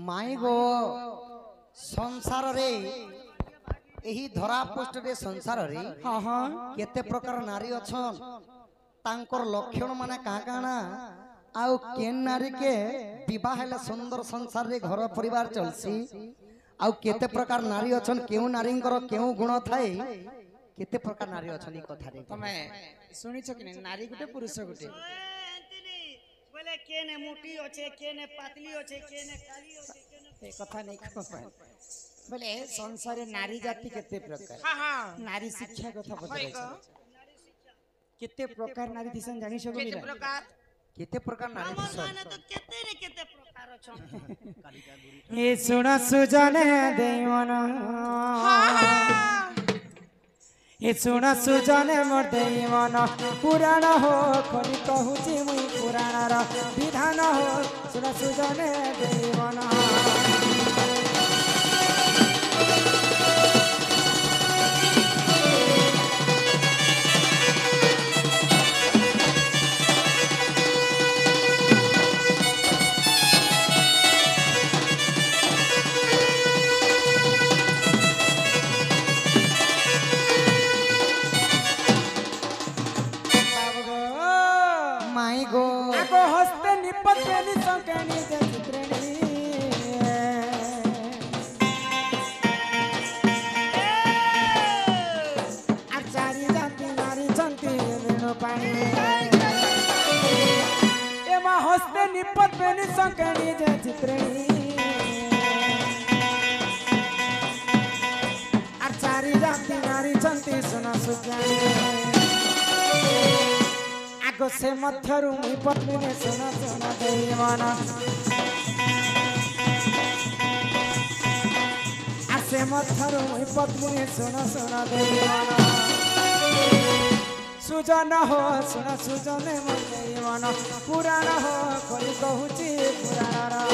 माई गो संसार रे एही धरा पृष्ठ रे संसार रे हाँ हाँ केते प्रकार नारी अछन तांकर लक्षण माने कहा काना आउ केन नारी के विवाह हेले सुंदर संसार रे घर परिवार चलसी आउ केते प्रकार नारी अछन केउ नारींकर केउ गुण थाए केते प्रकार नारी अछन ई कथा रे तमे सुनिछ कि नारी गुटे पुरुष गुटे बोले केने मोटी होचे केने पतली होचे केने काली होचे केने ए कथा नहीं कह बोले संसार नारी जाति केते प्रकार हां हां नारी शिक्षा कथा पता केते प्रकार नारी दिसन जानि सको केते प्रकार नारी दिसन माने तो केते प्रकार छ ए सुना सुजने देवन ए सुना सुजने मोर देवन पुराण हो कली कहूची मुई पुराण रा विधान हो सुना सुजने देवन आगो से मध्यरु मुई पत्नी ने सुना सुना देवन आसे मध्यरु मुई पत्नी ने सुना सुना देवन सुजन हो सुना सुजने मोर देवन पुराण हो कली कहूची पुराण रा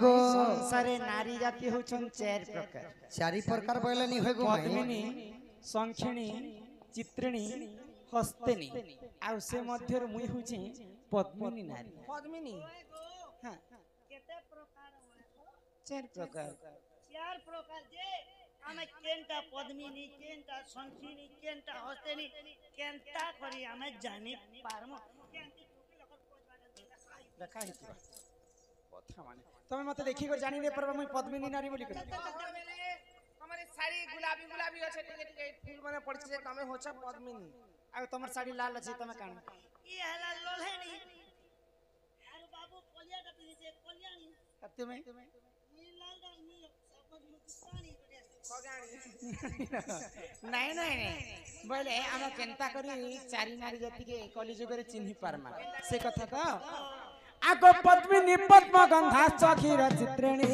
नारी जाति होछन चारि प्रकार बोले नी होय गो पद्मिनी संखिणी चित्रिणी हस्तिनी आ से मध्यर मुई होछि पद्मिनी नारी पद्मिनी हां केते प्रकार चार प्रकार जे हमें केनटा पद्मिनी केनटा संखिणी केनटा हस्तिनी केनटा करी हमें जानि पारमो केनटी टोपी लगत कोइ देखा ही कथा माने तमे मते देखि कर जानि ने परबा मैं पद्मिनी नारी बोली कर हमारे साड़ी गुलाबी गुलाबी আছে टिके टिके फूल माने पड़छ जे तमे होछ पद्मिनी आ तमर साड़ी लाल अछि तमे कान ई हला लोलहेनी यार बाबू कोलिया का पिनी से कोलियानी सत्य में ई लाल दा मी सब मुस्तानी कोडिया नहीं नहीं बोले हम केनता करी चारि नारी जाति के कली जुग रे चिन्हि पारमा से कथा तो आगो पद्मिनी पद्म गंधा चखीर चित्रिणी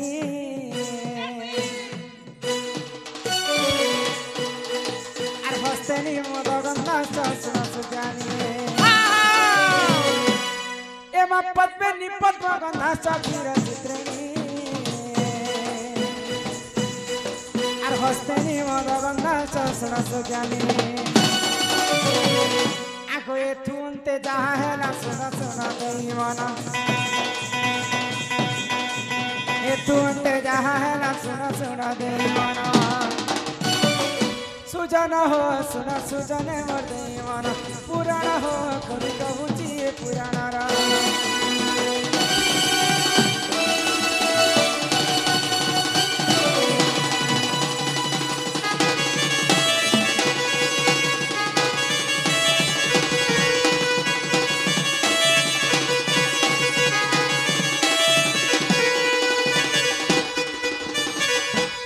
आर हस्तेनी मद गंधा सुना सुजानी एमा पद्मिनी पद्म गंधा चखीर चित्रिणी आर हस्तेनी मद गंधा सुना सुजानी आगो एथुनते जहाँ है सुना सुना देवाना एथुनते जहाँ है सुना सुना देवाना सुजन हो सुना सुजने मोर देवाना पुराण हो कवि कहूची पुराण रा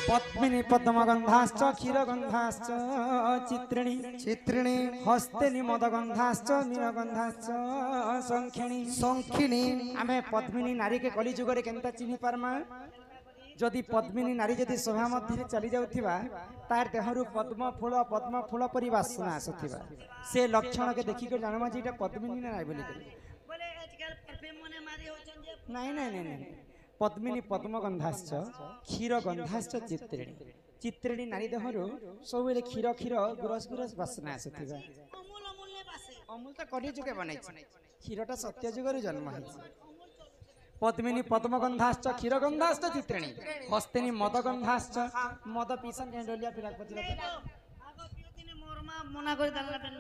पद्मिनी पद्मगंधाश्च क्षीरगंधाश्च चित्रिणी चित्रिणी हस्तेनी मदगंधाश्च मीनगंधाश्च संखिणी संखिणी आमे पद्मिनी नारी के कली जुग रे केनता चिन्हि पारमा जदि पद्मिनी नारी जदि सभा मध्य चली जाउथिबा तार देहरु पद्म फूल परि वासना आसुथिबा से लक्षण के देखि के जानमा जे एटा पद्मिनी नारी बोली करी बोले आजकल परफ्यूम मने मारी होचन जे नहीं पद्मिनी पद्म गंधाश्च क्षीर गंधाश्च चित्रिणी नारी देहरु सबले क्षीर गुरस वासना आसुथिबा अमूल अमूल ने बासे अमूल तो कली जुगे बनाई क्षीरटा सत्य जुगर जन्म है पद्मिनी पद्मगंधाश्च क्षीरगंधाश्च चित्रिणी हस्तिनी मदगंधाश्च मद पीसन डोलिया फिराक पति आगो पिउतिने मोरमा मना कर दाला पेन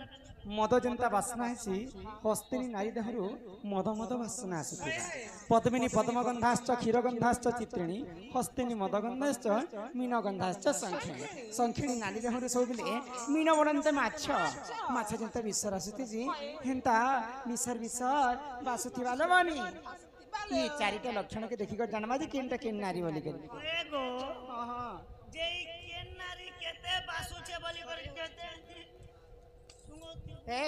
मद जनता वासना है हस्तिनी नारी देहरु मद वासना आसुथिबा पद्मिनी पद्मगंधाश्च क्षीरगंधाश्च चित्रिणी हस्तिनी मदगंधाश्च मीनगंधाश्च संखिणी नारी देहरु सबले मीन बनंते माछ जनता विसर आसुथि हेंता विसर बासुथिबा लबानी ये चारिटा लक्षण के देखि कर जानबा जे केनटा केन नारी बोली करी एगो जे केन नारी केते बासु छे बोली कर केते सुंगो ए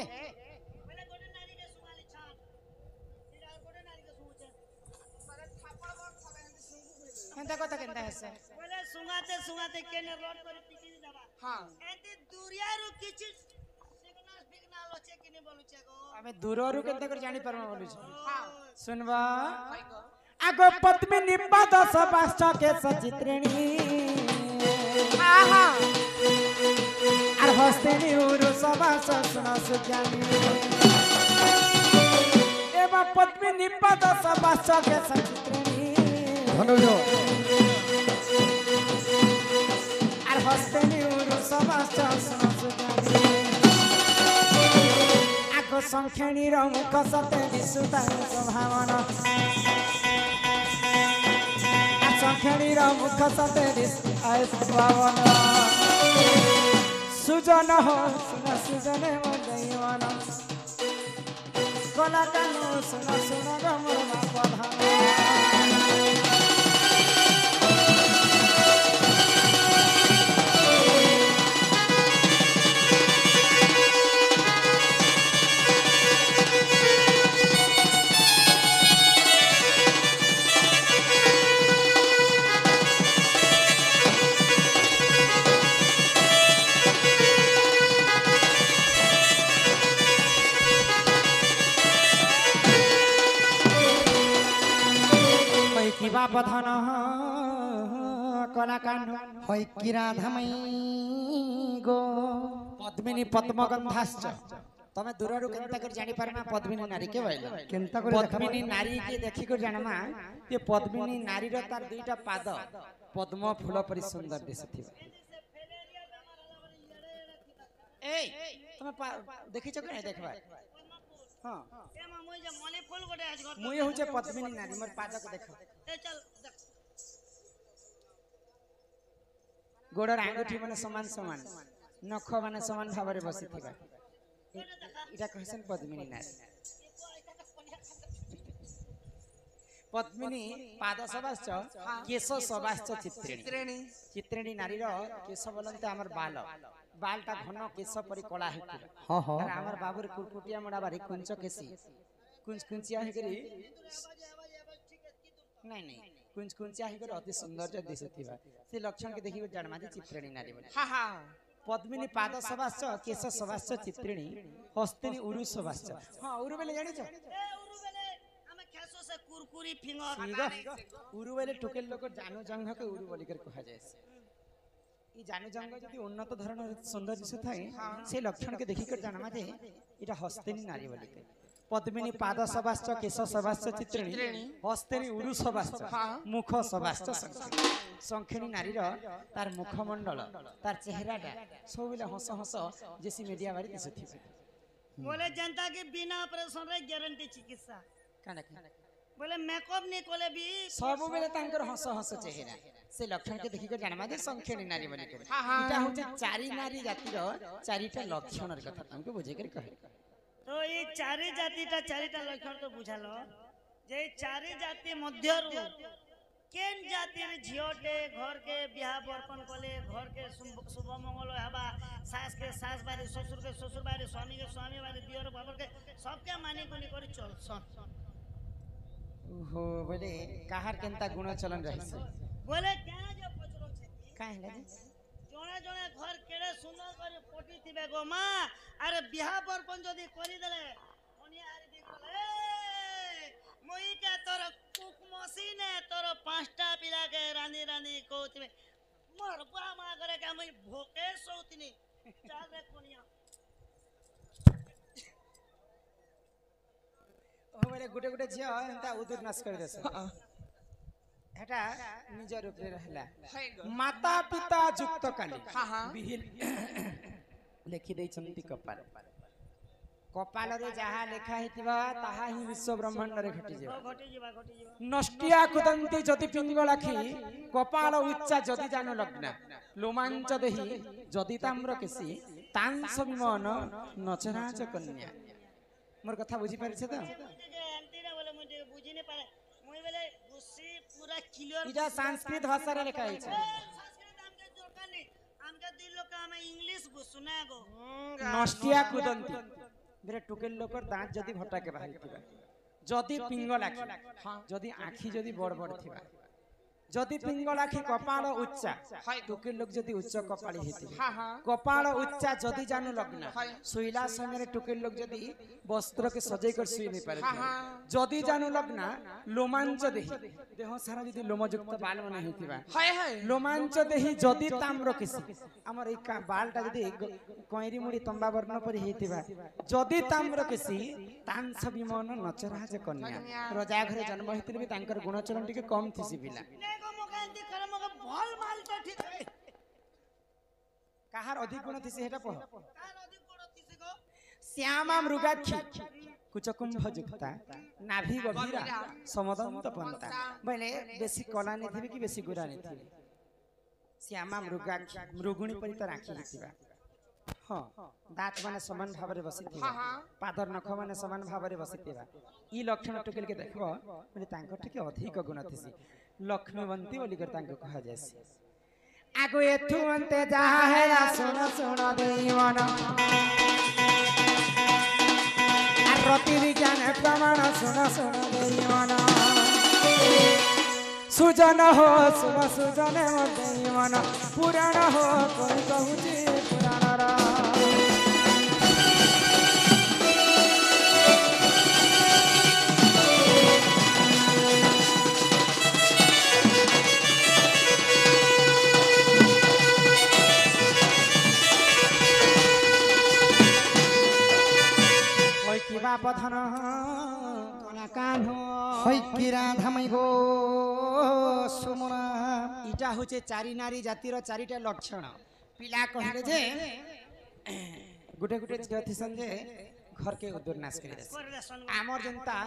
बोले गोटे नारी के सुंगाली छाप फिर और गोटे नारी के सुंगो छे माने थापड़ बक खबे हेंता कथा केनता हेसे बोले सुंगाते केने रोड पर पिटी दबा हां एते दूरियारू किछि सिग्नल होचे किने बोलु छे गो हमें दूररू केनता कर जानि परमा बोलु छे हां सुनबा आगो पद्मिनी पद सपाश्च के सचित्रिणी आहा आर हस्तिनी उरु सबास सुन सुज्ञानी एवा पद्मिनी पद सपाश्च के सचित्रिणी धनुजो आर हस्तिनी उरु सबास सुन सुज्ञानी आगो संखेणी रो मुख सते दिसुता स्वभावना संखेणी रो मुख सते दिसुता स्वभावना सुजन हो सुन सुजने मो दैवना कोला कानो सुन रो मोर प्रधान बधन कला कांड होय कि राधामयी गो पद्मिनी पद्मगंधाश्च तमे दूररू केनता कर जानि पारमा पद्मिनी नारी के बैल केनता करे पद्मिनी नारी के देखि कर जानमा ये पद्मिनी नारी रो तार दुईटा पाद पद्म फूल परि सुंदर दिसथिबा ए तमे देखि छ कि देखबा हां ए मामू जे मले फूल गोटे आज घर मुई होचे पद्मिनी नारी मोर पाद को देख ए चल देख गोड़र आंगुठी माने समान नख माने समान भाबरे बसिथिबा इटा कहसन पद्मिनी नारी पद्मिनी पाद सबाश्च केश सबाश्च चित्रिणी नारी रो केश बोलंते हमर बालटा घन केश परि कला हेति हां हां हमर बाबूर कुरकुटिया मोडा बारी कुंच केसी कुंचिया हे करी नहीं कुंचिया हे करी अति सुंदर दिसथिबा से लक्षण के देखि जानमा जे चित्रिणी नारी बोली हां हां पद्मिनी पाद सबाश्च केश सबाश्च चित्रिणी हस्तिनी उरु सबाश्च हां उरु बेले जानि छ ए उरु बेले हमें खेसो से कुरकुरी फिंगर उरु बेले टोकेल लोक जानू जंघ के उरु बोली कर कहा जाय ई जानू जंघ जति उन्नत धरणर सुंदर दिसु थाए से लक्षण के देखि कर जानमा जे इटा हस्तिनी नारी बोली के पद्मिनी पाद सबाश्च केश सबाश्च चित्रिणी हस्तिनी उरु सबाश्च मुख सबाश्च संखिणी नारी रो तार मुखमंडल तार चेहराटा सबले हस हस जेसी मीडिया बारी दिसथि बोले जनता के बिना ऑपरेशन रे गारंटी चिकित्सा काना बोले मेकअप नहीं कोले भी सब बेले तांकर हस हस चेहरा से लक्षण के देखि कर जानमा जे संखिणी नारी बोली के इटा होचे चारि नारी जाति रो चारिटा लक्षणर कथा तुमको बुझे कर कहे तो ये चारि चारिटा लक्षण तो बुझालो जे चारि जाति मध्यरु केन जातिर झियोटे घर के बियाह बर्पण कले घर के शुभ मंगल हबा सास के सास बारी ससुर के ससुर बारी स्वामी के स्वामी बारी दियर बाबर के सबके मानी गुनी करी चलसन ओहो बोले काहार केनता गुण चलन रहसे बोले क्या जो पचरो छेती काहे ला जणे जणे घर केड़े सुंदर करे पटी थिबे गो मां अरे बिहा बरपन जदी करी देले ओनिया हारी दी बोले मुई के तोर कुक मशीने तोर पांचटा पिला के रानी रानी कहथिबे मोर बा मा करे के मुई भोके सोतिनी चाल रे कोनिया ओ बोले गुटे गुटे झियो एंता उदुर नाश कर देस हेटा निज रूप रे रहला माता पिता जुक्त काली बिहिल लेखि देई चंती कपाल कपाल रे जहा लेखा हितिबा ताहा ही विश्व ब्रह्मांड रे घटी जेबा घटी जीवा नष्टिया कुदंती जति पिंगलाखी कपाल उच्चा जति जान लग्ना लोमांच देही जति ताम्र केसी तांस विमान नचराज कन्या मोर कथा बुझी पारिछे त एंटीरा बोले मुझे बुझी नहीं पारे मुई बोले गुस्सी पूरा क्लियर इजा संस्कृत भाषा रे लिखा है संस्कृत हमके जोरका नहीं हमके दिल लोग का हमें इंग्लिश सुना गो नष्टिया कुदंती मेरे टुकेल लोकर दांत जदी भटा के बाहर थिबा जदी पिंगल आखी जदी आखी जदी बड़ बड़ थिबा जदी पिंगल आखी कपाल उच्चा टुकेल लोक जदी उच्च कपाली हेति कपाल उच्चा जदी जानू लग्न सुइला समय रे टुकेल लोक जदी वस्त्र के सजै कर सुई नहीं पारे जदी जानू लग्न लोमांच देही देह सारा जदी लोमयुक्त बाल मन हेतिबा लोमांच देही जदी ताम्र केसी हमर ई का बालटा जदी कोइरी मुडी तंबा वर्ण पर हेतिबा जदी ताम्र केसी तांस विमान नचराज कन्या राजा घरे जन्म हेतिले भी तांकर गुणचरण टिके कम थिसी पिला नेगो मका एंती करे मका भल माल तो ठीक है काहार अधिक गुण थिसी हेटा पह कार अधिक गुण थिसी गो श्यामा मृगाक्षी कुचकुंभ जुक्ता नाभि गभीरा समदंत पंता बोले बेसी कला नहीं थी कि बेसी गुरा नहीं थी श्यामा मृगाक्षी मृगुणी परि त राखी हितिबा हां दांत माने समान भाव रे बसिथिबा पादर नख माने समान भाव रे बसिथिबा ई लक्षण टुकेल के देखबो बोले तांकर टिके अधिक गुण थिसी लक्ष्मीवंती बोली कर तांको कहा जायसी आगो एथु अंते जहा है सुन सुन देवन रति विज्ञान प्रमाण सुन सुन देवन सुजन हो सुन सुजन देवन पुराण हो कोई कहूची पुराण रा बधन कला कान हई की राधा मई गो सुमना इटा होचे चारि नारी जातिर चारिटा लक्षण पिला कहले जे गुटे गुटे झियो थिसन जे घर के उद्दर नाश करे दे आमर जनता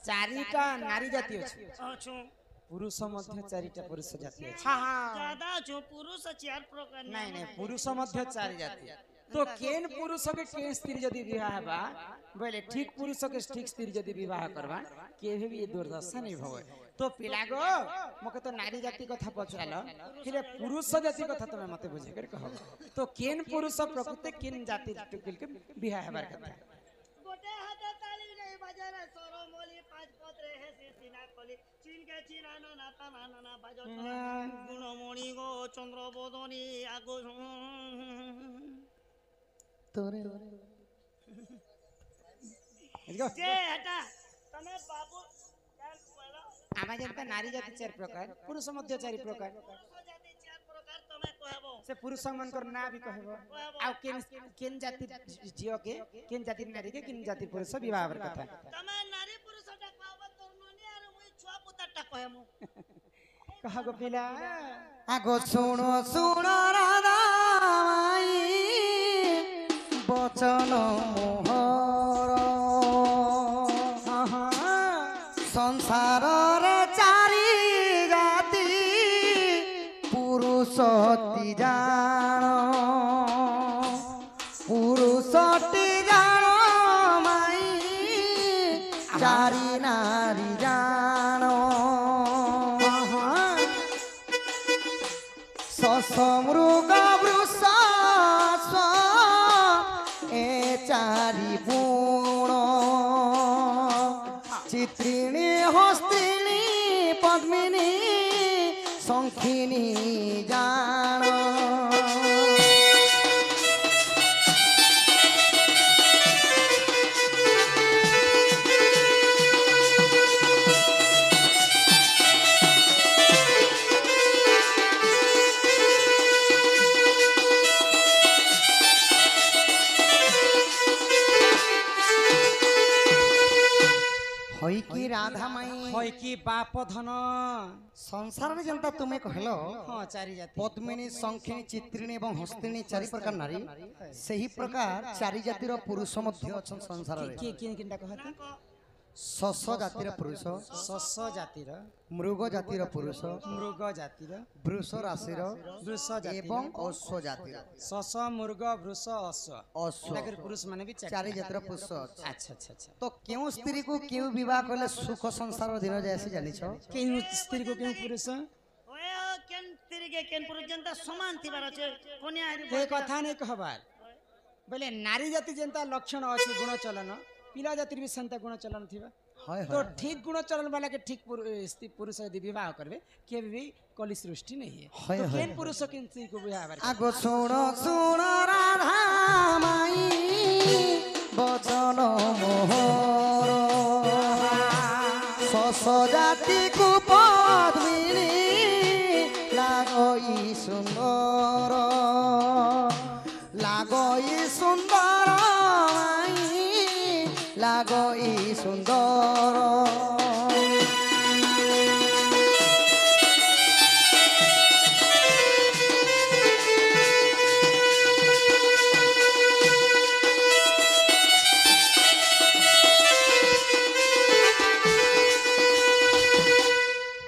चारिटा नारी जाति अछि अछु पुरुष मध्य चारिटा पुरुष जाति अछि ज्यादा जो पुरुष चार प्रकार नहीं नहीं पुरुष मध्य चारि जाति तो केन पुरुष के केन स्त्री जदी विवाह बा बोले ठीक पुरुष के ठीक स्त्री जदी विवाह करबा केभे भी दुर्दशा नहीं होवे तो पिलागो मके तो नारी जाति कथा पचालो फिर पुरुष जाति कथा तमे मते बुझे कर कहब तो केन पुरुष प्रकृति केन जाति टुकिल के विवाह हेबार कथा गोटे हाथ ताली नहीं बजा रे सरो मोली पांच पत्रे है सीना कोली चीन के चिरानो नाता नाना बाजो गुणमणि गो चंद्रबोधनी आगो तोरे जे हटा तमे बाबू क्या बोलो आमा जनता नारी जाति चार प्रकार पुरुष मध्य चार प्रकार पुरुष जाति चार प्रकार तमे कहबो से पुरुष मनकर ना भी कहबो आ केन जाति जियो के केन जाति नारी के केन जाति पुरुष विवाह कर कथा तमे नारी पुरुष टा कहबो तोरननी आरो मुई छुआ पुता टा कहमु कहा गो पिला आगो सुनो सुनो राधा माई बचन मोहर संसार रे चारि जाति पुरुषती जान पुरुषती जान माई चारि नारी जान समृग वृष ए चारि गुण चित्रिणी हस्तिनी पद्मिनी শঙ্খিনী জান হই কি রাধা মাই হয় কি বাপ ধন সংসারে যেটা তুমি কহিল হ্যাঁ চারি জাতি পদ্মিনী শঙ্খিনী চিত্রিণী এবং হস্তিনী চারি প্রকার নারী সেই প্রকার চারি জাতির পুরুষ মধ্য অছন সংসারে কি কি কিনটা কহতে শস্য জাতির পুরুষ শস্য জাতির মৃগ জাতির পুরুষ মৃগ জাতির বৃষ রাশির বৃষ জাতির এবং অশ্ব জাতির শস্য মৃগ বৃষ অশ্ব অশ্ব এটাকে পুরুষ মানে বি চারি জাতির পুরুষ আছে। আচ্ছা আচ্ছা আচ্ছা তো কেউ স্ত্রী কু কেউ বিবাহ কলে সুখ সংসার দিন যায় জানিছ কেউ স্ত্রী কো কেউ পুরুষ ওয়ে কেন তিরিগে কেন পুরুষ যেনতা সমান থিবার আছে কোনিয়া আরি ଏ କଥା ନାଇଁ କହବାର୍ ବୋଲେ ନାରୀ ଜାତି ଯେନ୍ତା ଲକ୍ଷଣ ଅଛି ଗୁଣ ଚଲନ ପିଲା ଜାତିର ବି ସେନ୍ତା ଗୁଣ ଚଲନ ଥିବା হয় তো ঠিক গুণ চলন বালাকে ঠিক পুরুষ যদি বিবাহ করবে কেবে भी কলি সৃষ্টি नहीं है হয়, তো হয়, কেন পুরুষ কেন স্ত্রী को বিবাহ করবে আগ শুণ শুণ রাধা মাই বচন মোহর শস জাতি কু পদ্মিনী লাগই সুন্দর লাগই সুন্দর মাই লাগই সুন্দর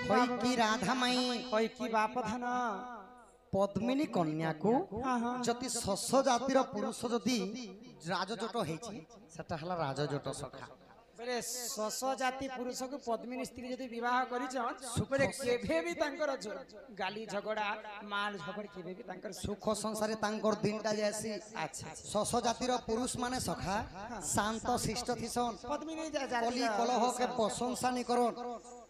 হই কি রাধা মাই হয় কি বাপ ধন পদ্মিনী কন্যাকু হ্যাঁ হ্যাঁ যদি শস্য জাতির পুরুষ যদি রাজজোট হয়েছি সেটা হল রাজজোট সখা বলে শশ জাতি পুরুষକୁ পদ্মিনী স্ত্রী যদি বিবাহ କରିଛନ୍ সুপরে কেবে भी তাঙ্কর গালি ঝগড়া মাল ঝগড় কেবে भी তাঙ্কর সুখ সংসারে তাঙ্কর দিনটা যাইছি আচ্ছা শস্য জাতির পুরুষ মানে সখা শান্ত শিষ্ট থিসন পদ্মিনী কলি কলহ কে প্রশংসা নি করন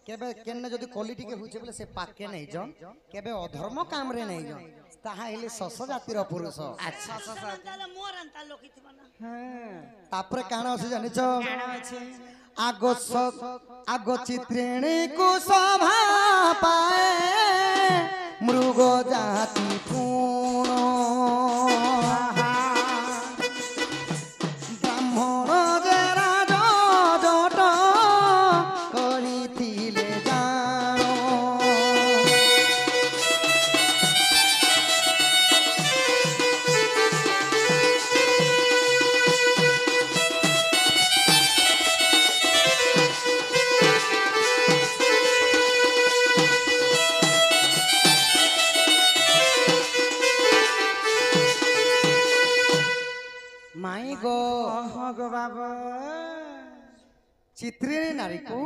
কেবে কেনে যদি কলি টিকে হইছে বলে সে পাকে নেই জন কেবে অধর্ম কামরে নেই জন তাহা হইলে শস্য জাতির পুরুষ আচ্ছা তাহলে মোর আনতা লোকি থিবা না হ্যাঁ তারপরে কাণ আছে জানিছ কাণ আছে আগ আগ চিত্রিণী কু শোভা পায় মৃগ জাতি পুণ ব্রাহ্মণ যে রাজ জট করিছিলে জান মাই গো গো বাবা চিত্রিণী নারীକୁ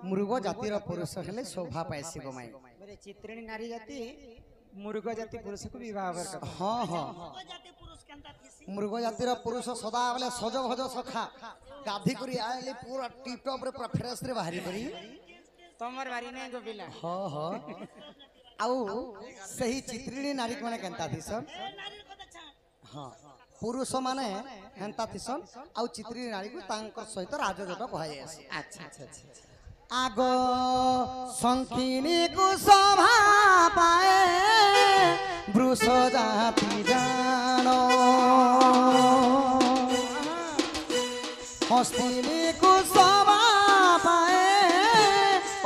মৃগ জাতির পুরুষ হেলে শোভা পাইছি গো মাই বলে চিত্রিণী নারী জাতি মৃগ জাতি পুরুষକୁ বিবাহ করবে হ্যাঁ হ্যাঁ ও জাতি পুরুষ কেনতা থিসি মৃগ জাতির পুরুষ সদা বেলে সজ ভজ সখা গাধি করি আইলি পুরা টিপটপ রে পুরা ফ্রেশ রে বাহারি করি তোমার বাড়ি নাই গো পিলা হ্যাঁ হ্যাঁ আউ সেই চিত্রিণী নারী মানে কেনতা থিসন এ নারীর কথা ছাড় হ্যাঁ পুরুষ মানে হেনতা থিসন আউ চিত্রিণী নারীକୁ তাঙ্কর সহিত রাজজোট কুহাযাଏ আচ্ছা আচ্ছা আচ্ছা আগ শঙ্খিনী কু শোভা পায় বৃষ জাতি জান হস্তিনী কু শোভা পায়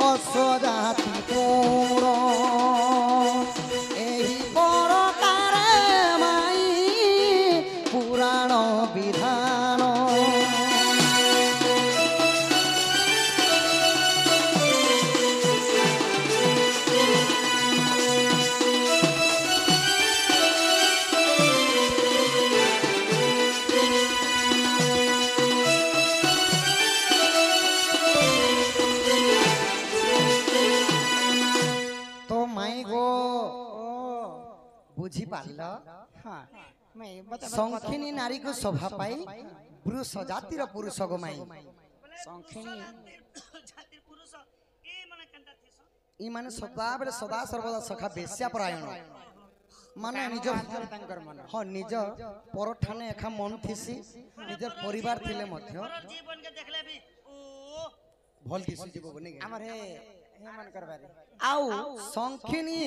অশ্ব জাতি পুণ এই প্রকারে মাই পুরাণ বিধান তো মাই গো বুঝি পারল হ্যাঁ मैं बता শঙ্খিনী নারীକୁ শোভা পাই বৃষ জাতির পুরুষ গো মাই শঙ্খিনী জাতির পুরুষ এ মানে কেনতা থিস ଇ ମାନେ ସଦାବେଳେ ସଦା ସର୍ବଦା ସଖା ବେଶ୍ୟା ପରାୟଣ ମାନେ ନିଜ ହଁ ନିଜ ପରଠାନେ ଏଖା ମନ ଥିସି ନିଜ ପରିବାର ଥିଲେ ମଧ୍ୟ জীবনকে দেখলে বি ও ଭଲ ଦିଶି ଯିବ ବନି আমার হে হে মান করবারে ଆଉ ସଂଖିନୀ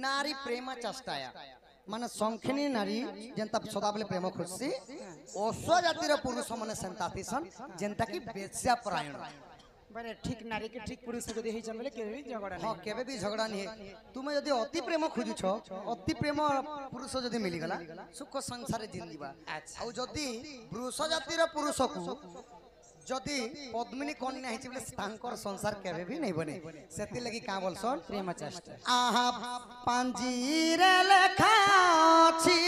ନାରୀ ପ୍ରେମ ଚେଷ୍ଟାୟା ମାନେ ସଂଖିନୀ ନାରୀ ଯେନ୍ତା ସଦାବେଳେ ପ୍ରେମ ଖୋଜସି ଅଶ୍ୱ ଜାତିର ପୁରୁଷ ମାନେ ସେନ୍ତା ଥିସନ୍ ଯେନ୍ତା କି ବେଶ୍ୟା ପରାୟଣ মানে ঠিক নারী কে ঠিক পুরুষ যদি হইছন বলে কেবে ঝগড়া ହଁ নাই କେବେ ବି ଝଗଡ଼ା ନିଏ ତୁମେ ଯଦି ଅତି ପ୍ରେମ ଖୋଜୁଛ ଅତି ପ୍ରେମ ପୁରୁଷ ଯଦି ମିଳିଗଲା ସୁଖ ସଂସାରରେ ଜିନ୍ଦିବା ଆଉ ଯଦି ବୃଷ ଜାତିର ପୁରୁଷକୁ ଯଦି ପଦ୍ମିନୀ କନ୍ୟା ହେଇଛି ବୋଲେ ତାଙ୍କର ସଂସାର କେବେ ବି ନେଇ ବନେ ସେଥିଲାଗି କାଁ ବୋଲସନ୍ প্রেম চেষ্টা ଆହା ପାଞ୍ଜିରେ ଲେଖା ଅଛି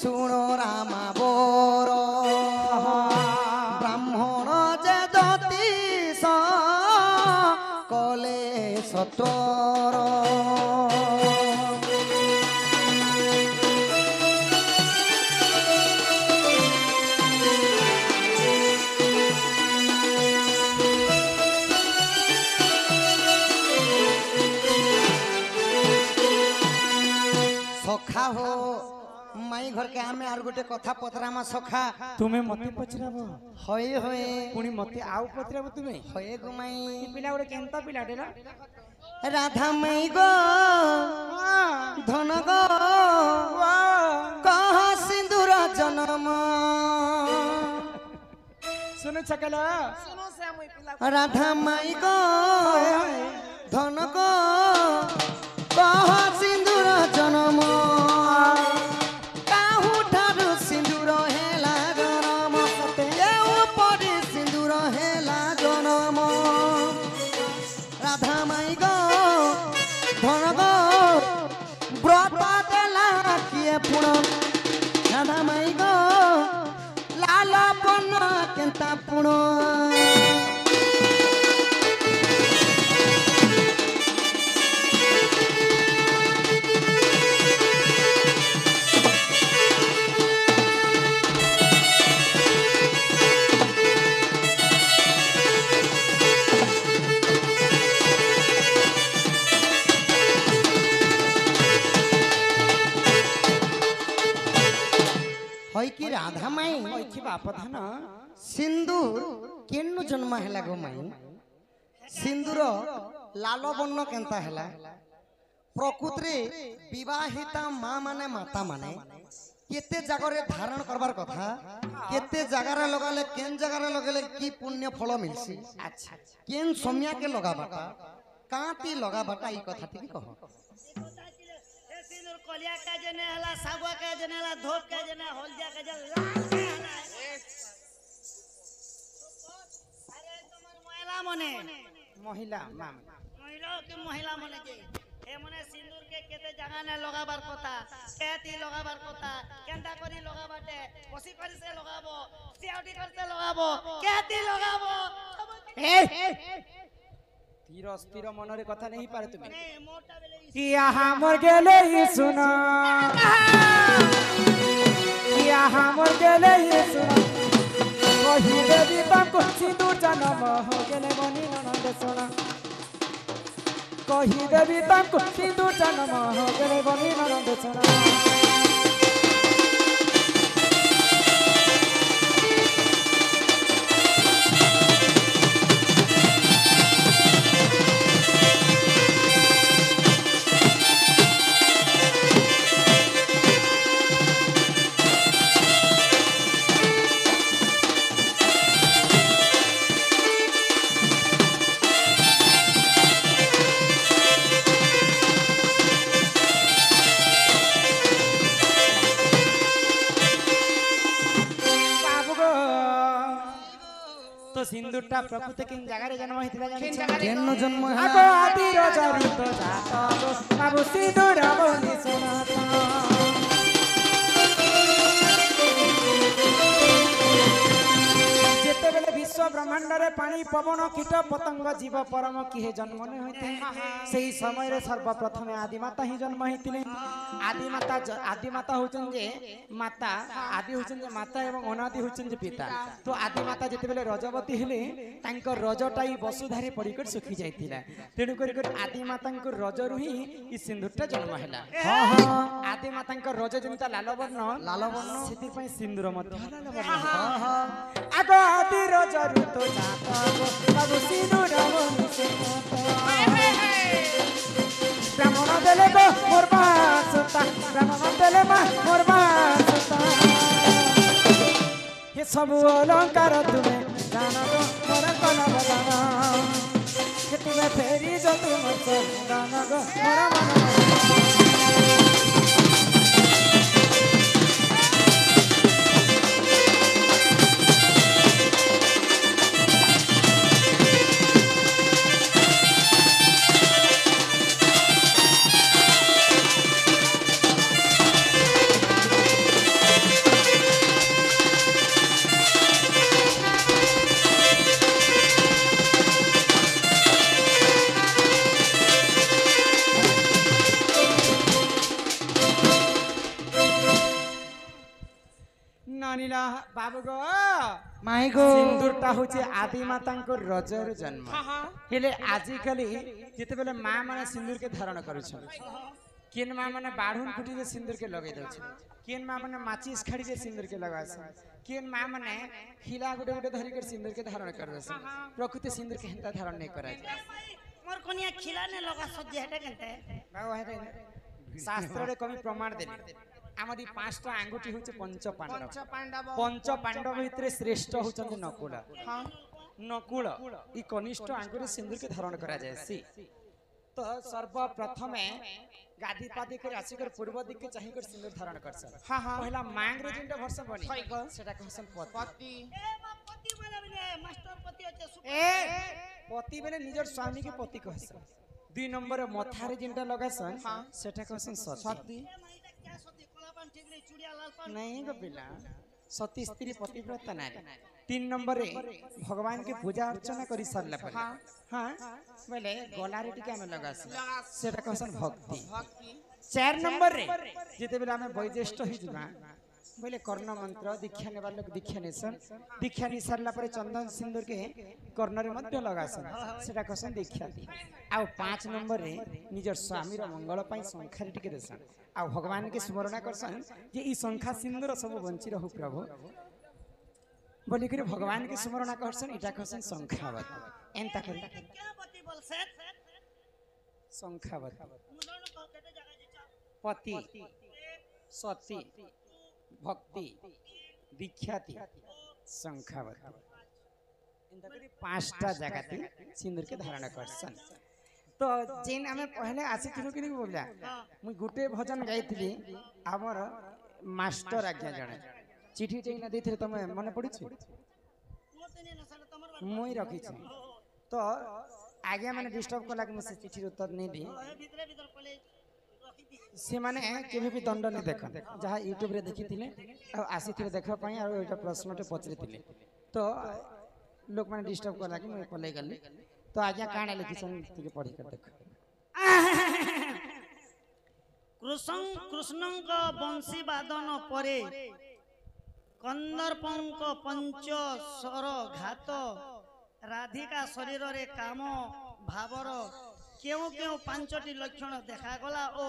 ଶୁଣ ରାମା ବୋର ବ୍ରାହ୍ମଣ ଯେ ଜ୍ୟୋତିଷ କଲେ ସତର सखा हो माई घर के आमे आर गोटे कथा पतरामा सखा তুমি মতে পচরাব होए होए পুনি মতে আউ পচরাব তুমি होए गुमाई এই পিলা ওরে কেনতা পিলাটে না राधा माई गो धन गो कह सिंदूर जन्म শুনো ছাকালা राधा माई गो धन गो कह सिंदूर जन्म काहू ठारू सिंदूर हेला जन्म केउ परि सिंदूर हेला जन्म राधा माई गो धन गो व्रत देला किए पुण राधा माई गो लाल पन केन्ता पुण হয় কি রাধা মাই ওই কি বাপ ধান সিন্দুর কেন্নু জন্ম হেলা গো মাই সিন্দুর লাল বর্ণ কেন্তা হেলা প্রকৃতিরে বিবাহিতা মা মানে মাতা মানে কেতে জায়গায় ধারণ করবার কথা কেতে জায়গায় লগালে কেন জায়গায় লগালে কি পুণ্য ফল মিলছি আচ্ছা কেন সমিয়াকে লগাবাটা কাঁতি লগাবাটা এই কথাটি কহ সিঁদুর কলিয়া কাজে নে হলা সাগুয়া কাজে নে হলা ধোপ কাজে নে হলদিয়া কাজে লাল কাজে হলা আরে তোমার মহিলা মনে মহিলা মাম মহিলা কি মহিলা মনে যে এ মনে সিঁদুর কে কেতে জায়গা নে লগাবার কথা কেতি লগাবার কথা কেনটা করি লগাবাতে কসি করি সে লগাবো সিআউটি করতে লগাবো কেতি লগাবো তীর অস্থির মনের কথা নেই পারে তুমি নে মোটা বেলে কিয়া হামর গেলে শুনো কিয়া হামর গেলে শুনো কহি দেবী তাঙ্কু সিঁদুর জন্ম গেলে বনি ননদ শোনা কহি দেবী তাঙ্কু সিঁদুর জন্ম গেলে বনি ননদ শোনা তো সিন্দুরটা প্রকৃতি কিন জায়গায় জন্ম হইতিলা জানিছ কেন জন্ম আগো হেলা আদির চরিত জাত বাবু সিঁদুর বলি শোনাত যেতেবেলে বিশ্ব ब्रह्मांड रे पानी पवन कीट पतंग जीव परम किहे जन्म न होते सेही समय रे सर्वप्रथम आदिमाता ही जन्म होइतिले आदिमाता होचन जे माता आदि होचन जे माता एवं अनादि होचन जे पिता तो आदिमाता जेते बेले रजवती हेले तांको रजटाई वसुधारे पड़िकर सुखी जाइतिला तेणु कर आदिमाता रजरु ही ई सिंदूरटा जन्म हैला आदिमाता रज जेंता लाल वर्ण सेति पई सिंदूर मध्य लाल वर्ण आगो आदि रजरु तो जाता बाबू सिंदूर ब्राह्मण देले गो मोर बासुता ब्राह्मण देले मा मोर बासुता हे सब अलंकार तुमे जाना गो मोर कला बजाना हे तुमे फेरी जो तुम जाना गो मोर मन नानीला बाबू गो माई गो सिंदूरटा होचे आदि मातांको रजर जन्म हेले आजिकली जेते बेले मां माने सिंदूर के धारण करू छ केन मां माने बाढुन कुटी रे सिंदूर के लगे दउ छ केन मां माने माचिस खड़ी रे सिंदूर के लगा छ केन मां माने खिला गुटे गुटे धरि के सिंदूर के धारण कर दस प्रकृति सिंदूर के हंता धारण नहीं करा मोर कोनिया खिला ने लगा सज्जे हेटे केनते बाबू हेटे शास्त्र रे कवि प्रमाण देले आमदी पांचटा आंगुठी होचे पंच पांडव भितरे श्रेष्ठ होचंदी नकुल नकुल ई कनिष्ठ आंगुरे सिंदूर के धारण करा जाय सी तो सर्वप्रथम गादी पादी कर आसिकर पूर्व दिक के चाहि कर सिंदूर धारण करस पहला मांग रे जिंदा भरस बनी सेटा कहसन पति पति बोले मास्टर पति होचे पति बेले निजर स्वामी के पति कहस 2 नंबर मथारे जिंदा लगासन सेटा कहसन सती नहीं गो पिला सती स्त्री पतिव्रता नारी 3 नंबर रे भगवान के पूजा अर्चना करी सारला पर हां बोले गला रे टिका में लगास सेटा कहसन भक्ति 4 नंबर रे जेते बेला हमें वैज्येष्ठ ही जुमा बोले कर्ण मंत्र दीक्षा ने वाले दीक्षा नेसन दीक्षा नि सारला पर चंदन सिंदूर के कर्ण रे मध्य लगासन सेटा कहसन दीक्षा दी आ 5 नंबर रे निजर स्वामी रो मंगल पई संखारी टिके देसन आ भगवान के स्मरण करसन जे ई संखा सिंदूर सब बंची रहु प्रभु बोली करे भगवान के स्मरण करसन इटा कहसन संखावत एंता करी क्या पति बोल से संखावत मुदन को केते जगह जे पति सती भक्ति दीक्षाति संखावत एंता करी 5टा जगह सिंदूर के धारण करसन तो जेन हमें पहले आसीथिलु कि बोला मुई गुटे भजन गाइथिली हमर मास्टर आज्ञा जणे चिठी टे न देथिले तमे मने पड़ी छी मुई रखी छी तो आज्ञा माने डिस्टर्ब को लागे से चिठी उत्तर नहीं दी से माने केबे भी दंड नहीं देखन जहा YouTube रे देखिथिले आ आसीथिले देखा पई आ एटा प्रश्नटे पचरिथिले तो लोक माने डिस्टर्ब को लागे मुई पले गली तो आज्ञा काना लिखिसन तिके पढ़ी कर देख कृष्णଙ୍କ बंशी वादन परे कंदर्पଙ୍କ पंच स्वर घात राधिका शरीर रे काम भावर केउ केउ 5टी लक्षण देखा गला ओ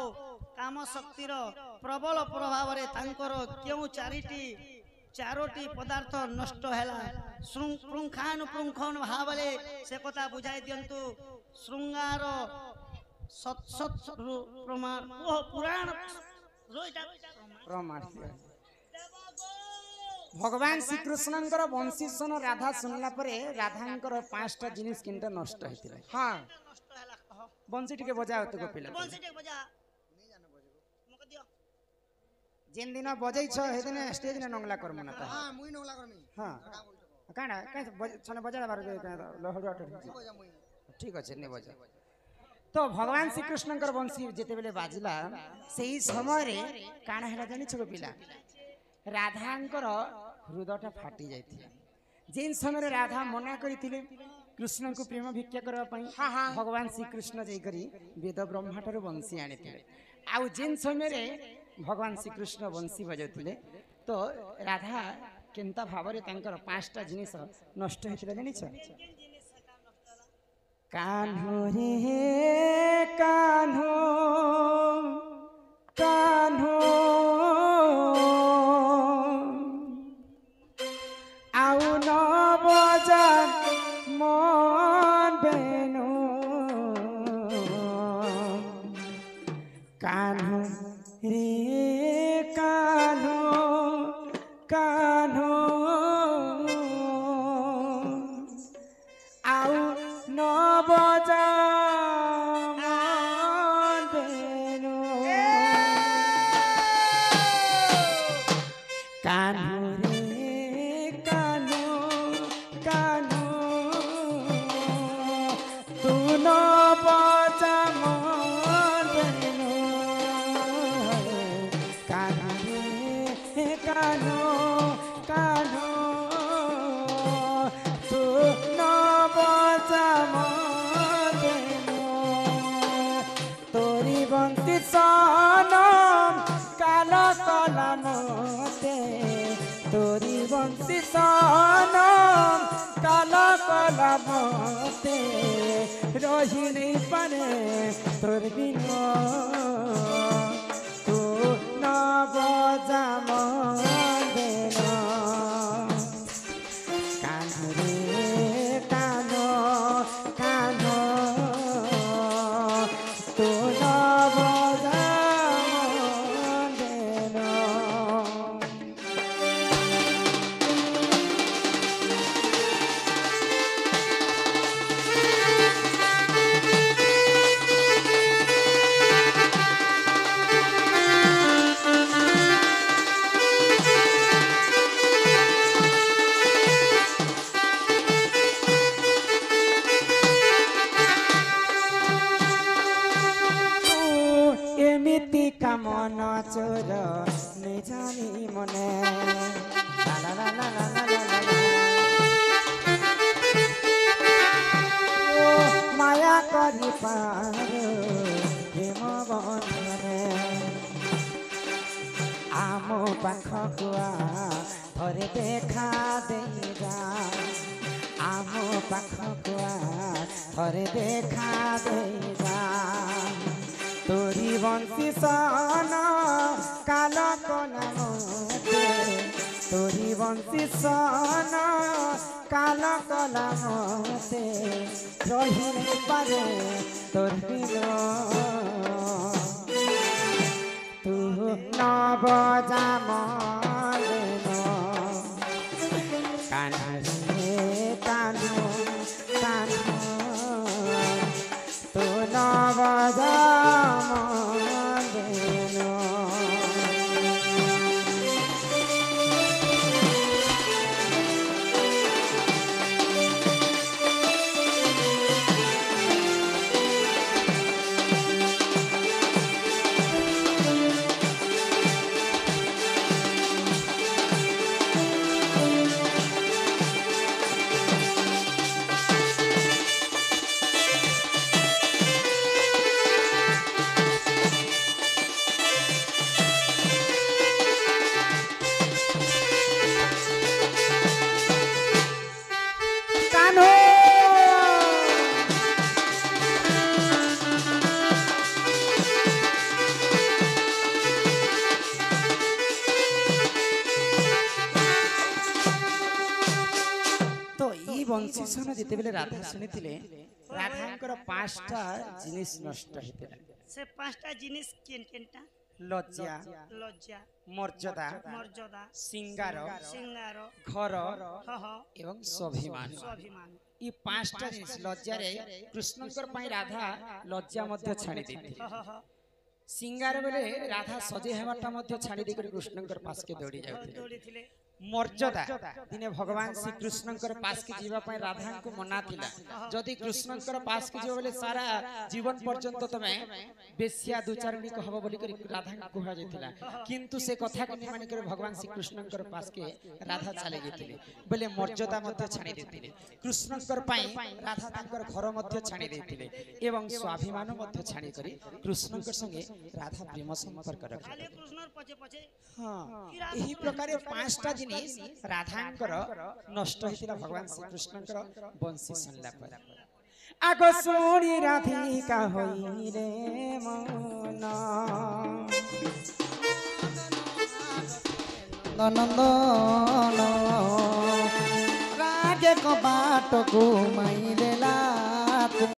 काम शक्तिर प्रबल प्रभाव रे तांकर केउ 4टी पदार्थ नष्ट हैला पुंखानुपुंखन भावले से कथा बुझाई दियंतु श्रृंगार सत प्रमाण ओ पुराण प्रमाण भगवान श्री कृष्णंकर वंशी सन राधा सुनला परे राधांकर 5टा जिनिस किंटा नष्ट हेतिले हां वंशी टिके बजाओ तो गोपिला वंशी टिके बजा मक दियो जेन दिन बजाई छ हे दिन स्टेज ने नंगला करम ना हां मुई नंगला करमी हां काना छने बजा बार लहड़ अट ठीक अछि ने बजा तो भगवान श्री कृष्णंकर वंशी जेते बेले बाजला सेही समय रे काना हेला जानि छ गोपिला राधांकर हृदयटा फाटी जाइथिला जेन समय राधा मना करथिले कृष्ण को प्रेम भिक्षा करबा पई भगवान श्री कृष्ण जई करी वेद ब्रह्माटर बंसी आनिथिले आउ जेन समय रे भगवान श्री कृष्ण बंसी बजाउथिले तो राधा केनता भावरे तांकर पांचटा जिनिस नष्ट हेतिला जानिछ कान्हो रे कान्हो कान्हो आउ न बजा मन बेनु कान्हो रे कान्हो कान्हो आउ न बजा मन बेनु कान्हो रे कान्हो कान्हो तू न बजा मन बेनु कान्हो रे कान्हो कान्हो तू न बजा मन बेनु तोरी बंसी सनम काल कलमते तोरी बंसी सनम काल कलमते रही नहीं पारे तोर बिना तू न बजा मन बेनु कान्हो रे कान्हो कान्हो तू न बजा मन बेनु एमिति कामन चोर नै जानी मने ला ला ला ला ला ला ला ला। ओ माया करी पार प्रेम बंधने आम पाखकु थरे देखा देगा आम पाखकु थरे देखा देगा तोरी बंसी सन काल कलमते तोरी बंसी सन काल कलमते रही नहीं पारे तोर बिना तू न बजा मन बेनु कान्हो रे कान्हो कान्हो तू न बजा मन बेनु बंसी सन जिते बेले राधा सुनिथिले राधांकर पांचटा जिनिस नष्ट हेतिला से पांचटा जिनिस केनटा लज्जा लज्जा मर्यादा मर्यादा सिंगार सिंगार घर हह एवं स्वाभिमान स्वाभिमान ई पांचटा जिनिस लज्जा रे कृष्णकर पई राधा लज्जा मध्य छाड़ी देथि हह सिंगार बेले राधा सजे हेबाटा मध्य छाड़ी दे कृष्णकर पास के दौड़ी जाउथि दौड़ीथिले मर्यादा दिने भगवान श्री कृष्णकर पास के जीवा पय राधा को मना थिला जदि कृष्णकर पास के जीवा बोले सारा जीवन पर्यंत तमे बेस्या दुचारणी कहबो बोली करी राधा को कहा जायतिला किंतु से कथा के मानि कर भगवान श्री कृष्णकर पास के राधा चले गेथिले बोले मर्यादा मध्य छाणी देथिले कृष्णकर पय राधा तांकर घर मध्य छाणी देथिले एवं स्वाभिमान मध्य छाणी करी कृष्णकर संगे राधा प्रेम संपर्क रखले कृष्णर पछे पछे हाँ यही प्रकार पांचटा जिनिस राधांकर नष्ट होइतिला भगवान श्री कृष्णकर वंशी सुनला पर आगो सोनी राधिका होई रे मन नंदन रागे को बाट को माई देला